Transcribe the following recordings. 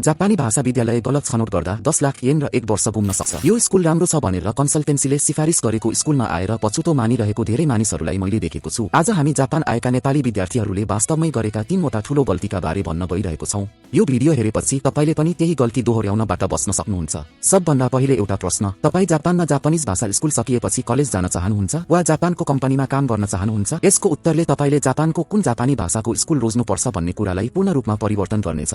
जापानी भाषा विद्यालय गलत छनौट गर्दा 10 लाख येन र 1 वर्ष गुम्न सक्छ। यो स्कुल राम्रो छ भनेर कन्सल्टेन्सीले सिफारिस गरेको स्कुलमा आएर पछुतो मानिरहेको धेरै मानिसहरूलाई मैले देखेको छु। आज हामी जापान आएका नेपाली विद्यार्थीहरूले वास्तवमै गरेका 3वटा ठूलो गल्तीका बारे भन्न गइरहेको छौं। यो भिडियो हेरेपछि तपाईले पनि त्यही गल्ती दोहोर्याउनबाट बच्न सक्नुहुन्छ। सबभन्दा पहिले एउटा प्रश्न, तपाई जापानमा जापानीज भाषा स्कुल सकिएपछि कलेज जान चाहनुहुन्छ वा जापानको कम्पनीमा काम गर्न चाहनुहुन्छ? यसको उत्तरले तपाईले जापानको कुन जापानी भाषाको स्कुल रोज्नुपर्छ भन्ने कुरालाई पूर्ण रूपमा परिवर्तन गर्नेछ।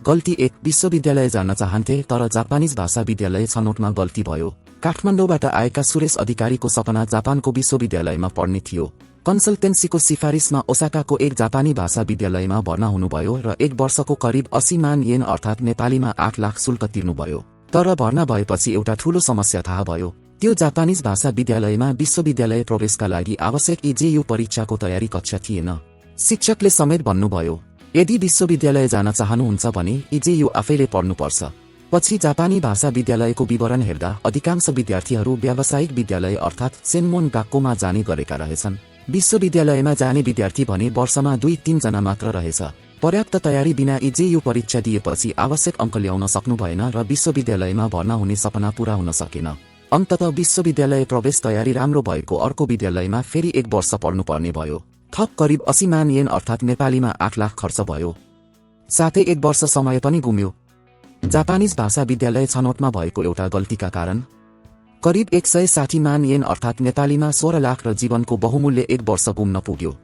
गल्ती 1, विश्वविद्यालय जान चाहन्थे तर जापानीज भाषा विद्यालय छनौटमा गल्ती भयो। काठमाडौँबाट आएका सुरेश अधिकारीको सपना जापानको विश्वविद्यालयमा पढ्ने थियो। कन्सल्टेन्सीको सिफारिसमा ओसाकाको एक जापानी भाषा विद्यालयमा भर्ना हुनुभयो र 1 वर्षको करिब 80 मान येन अर्थात् नेपालीमा 8 लाख शुल्क तिर्नुभयो। तर भर्ना भएपछि एउटा ठूलो समस्या थाहा भयो। त्यो जापानीज भाषा विद्यालयमा विश्वविद्यालय प्रवेशका लागि आवश्यक EJU परीक्षाको तयारी कक्षा थिएन। शिक्षकले समेत भन्नुभयो, यदि विश्वविद्यालय जान चाहनुहुन्छ भने EJU आफैले पढ्नुपर्छ। पछि जापानी भाषा विद्यालयको विवरण हेर्दा अधिकांश विद्यार्थीहरू व्यावसायिक विद्यालय अर्थात् सेन्मोन गाक्कोमा जाने गरेका रहेछन्। विश्वविद्यालयमा जाने विद्यार्थी भने वर्षमा 2-3 जना मात्र रहेछ। पर्याप्त तयारी बिना EJU परीक्षा दिएपछि आवश्यक अङ्क ल्याउन सक्नु भएन र विश्वविद्यालयमा भर्ना हुने सपना पूरा हुन सकेन। अन्ततः विश्वविद्यालय प्रवेश तयारी राम्रो भएको अर्को विद्यालयमा फेरि 1 वर्ष पढ्नुपर्ने भयो। थप करिब 80 मान येन अर्थात् नेपालीमा 8 लाख खर्च भयो। साथै 1 वर्ष समय पनि गुम्यो। जापानीज भाषा विद्यालय छनौटमा भएको एउटा गल्तीका कारण करिब 160 मान येन अर्थात् नेपालीमा 16 लाख र जीवनको बहुमूल्य 1 वर्ष गुम्न पुग्यो।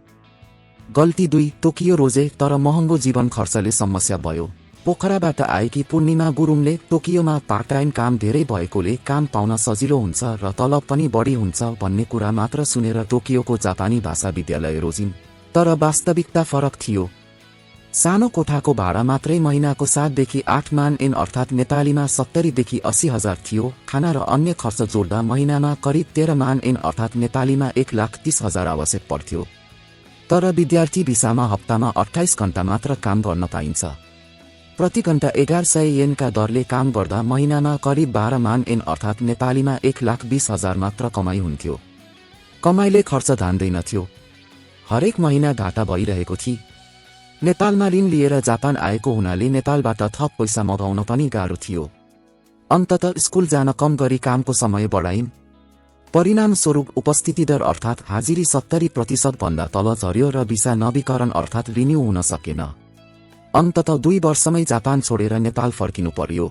गल्ती 2, टोकियो रोजे तर महँगो जीवन खर्चले समस्या भयो। पोखराबाट आएकी पूर्णिमा गुरुङले टोकियोमा पार्ट टाइम काम धेरै भएकोले काम पाउन सजिलो हुन्छ र तलब पनि बढी हुन्छ भन्ने कुरा मात्र सुनेर टोकियोको जापानी भाषा विद्यालय रोजिन्। तर वास्तविकता फरक थियो। सानो कोठाको भाडा मात्रै महिनाको 7 देखि 8 मान येन अर्थात् नेपालीमा 70 देखि 80 हजार थियो। खाना र अन्य खर्च जोड्दा महिनामा करिब 13 मान येन अर्थात् नेपालीमा 1,30,000 आवश्यक पर्थ्यो। तर विद्यार्थी भिसामा हप्तामा 28 घण्टा मात्र काम गर्न पाइन्छ। प्रति घण्टा 1100 येनका दरले काम गर्दा महिनामा करिब 12 मान येन अर्थात् नेपालीमा 1,20,000 मात्र कमाई हुन्थ्यो। कमाईले खर्च धान्दैनथ्यो। हरेक महिना घाटा भइरहेको थियो। नेपालमा ऋण लिएर जापान आएको हुनाले नेपालबाट थप पैसा मगाउन पनि गाह्रो थियो। अन्ततः स्कुल जान कम गरी कामको समय बढाइन्। परिणामस्वरूप उपस्थिति दर अर्थात् हाजिरी 70% भन्दा तल झर्यो र भिसा नवीकरण अर्थात् रिन्यू हुन सकेन। अन्ततः 2 वर्षमै जापान छोडेर नेपाल फर्किनु पर्यो।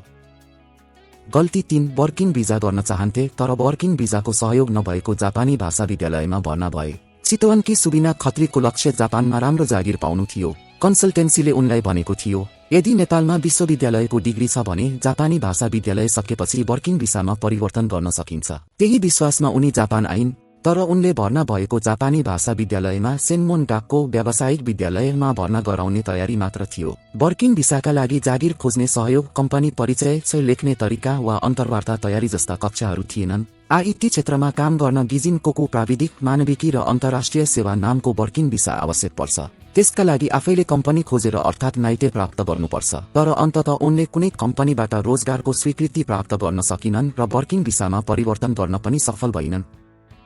गल्ती 3, वर्किङ भिजा गर्न चाहन्थे तर वर्किङ भिजाको सहयोग नभएको जापानी भाषा विद्यालयमा भर्ना भए। चितवनकी सुबिना खत्रीको लक्ष्य जापानमा राम्रो जागिर पाउनु थियो। कन्सल्टेन्सीले उनलाई भनेको थियो, यदि नेपालमा विश्वविद्यालयको डिग्री छ भने जापानी भाषा विद्यालय सकेपछि वर्किङ भिसामा परिवर्तन गर्न सकिन्छ। त्यही विश्वासमा उनी जापान आइन्। तर उनले भर्ना भएको जापानी भाषा विद्यालयमा सेन्मोन गाक्को व्यावसायिक विद्यालयमा भर्ना गराउने तयारी मात्र थियो। वर्किङ भिसाका लागि जागिर खोज्ने सहयोग, कम्पनी परिचय, लेख्ने तरिका वा अन्तर्वार्ता तयारी जस्ता कक्षाहरू थिएनन्। IT क्षेत्रमा काम गर्न गिजिनकोको प्राविधिक, मानविकी र अन्तर्राष्ट्रिय सेवा नामको वर्किङ भिसा आवश्यक पर्छ। त्यसका लागि आफैले कम्पनी खोजेर अर्थात् नाइटे प्राप्त गर्नुपर्छ। तर अन्ततः उनले कुनै कम्पनीबाट रोजगारको स्वीकृति प्राप्त गर्न सकिनन् र वर्किङ भिसामा परिवर्तन गर्न पनि सफल भइनन्।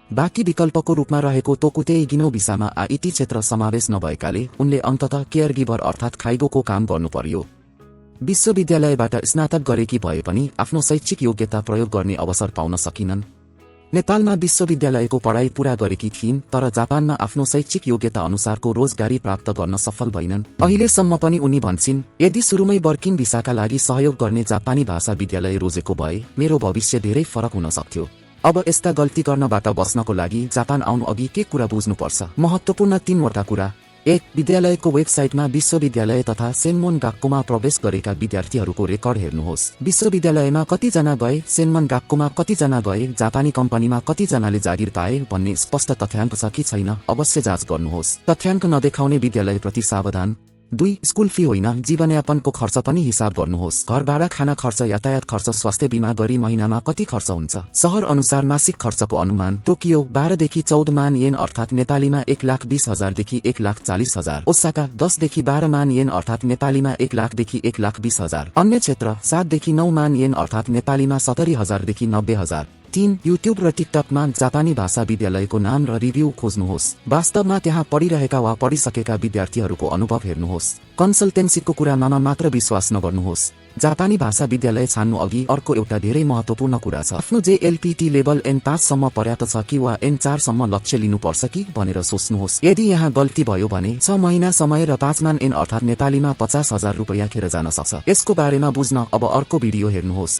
बाँकी विकल्पको रूपमा रहेको तोकुते गिनो भिसामा IT क्षेत्र समावेश नभएकाले उनले अन्ततः केयरगिभर अर्थात् खाइगोको काम गर्नु पर्यो। विश्वविद्यालयबाट स्नातक गरेकी भए पनि आफ्नो शैक्षिक योग्यता प्रयोग गर्ने अवसर पाउन सकिनन्। नेपालमा विश्वविद्यालयको पढाइ पूरा गरेकी थिइन् तर जापानमा आफ्नो शैक्षिक योग्यता अनुसारको रोजगारी प्राप्त गर्न सफल भइनन्। अहिलेसम्म पनि उनी भन्छिन्, यदि सुरुमै वर्किङ भिसाका लागि सहयोग गर्ने जापानी भाषा विद्यालय रोजेको भए मेरो भविष्य धेरै फरक हुन सक्थ्यो। अब यस्ता गल्ती गर्नबाट बच्नको लागि जापान आउनु अघि के कुरा बुझ्नुपर्छ? महत्त्वपूर्ण 3वटा कुरा। 1. विद्यालयको वेबसाइटमा विश्वविद्यालय तथा सेन्मोन गाक्कोमा प्रवेश गरेका विद्यार्थीहरूको रेकर्ड हेर्नुहोस्। विश्वविद्यालयमा कतिजना गए, सेन्मोन गाक्कोमा कतिजना गए, जापानी कम्पनीमा कतिजनाले जागिर पाए भन्ने स्पष्ट तथ्याङ्क छ कि छैन अवश्य जाँच गर्नुहोस्। तथ्याङ्क नदेखाउने विद्यालयप्रति सावधान। 2. स्कुल फी होइन, जीवनयापनको खर्च पनि हिसाब गर्नुहोस्। घर भाडा, खाना खर्च, यातायात खर्च, स्वास्थ्य बीमा गरी महिनामा कति खर्च हुन्छ। सहर अनुसार मासिक खर्चको अनुमान। टोकियो 12 देखि 14 मान येन अर्थात् नेपालीमा 1,20,000 देखि 1,40,000। ओसाका 10 देखि 12 मान येन अर्थात् नेपालीमा 1 लाख देखि 1,20,000। अन्य क्षेत्र 7 देखि 9 मान येन अर्थात् नेपालीमा 70,000 देखि 90,000। 3 युट्युब र टिकटकमा जापानी भाषा विद्यालयको नाम र रिभ्यू खोज्नुहोस्। वास्तवमा त्यहाँ पढिरहेका वा पढिसकेका विद्यार्थीहरूको अनुभव हेर्नुहोस्। कन्सल्टेन्सीको कुरामा मात्र विश्वास नगर्नुहोस्। जापानी भाषा विद्यालय छान्नु अघि अर्को एउटा धेरै महत्त्वपूर्ण कुरा छ। आफ्नो JLPT लेभल N5 सम्म पर्याप्त छ कि वा N4 सम्म लक्ष्य लिनुपर्छ कि भनेर सोच्नुहोस्। यदि यहाँ गल्ती भयो भने 6 महिना समय र 5 मान N अर्थात् नेपालीमा 50,000 रुपैयाँ खेर जान सक्छ। यसको बारेमा बुझ्न अब अर्को भिडियो हेर्नुहोस्।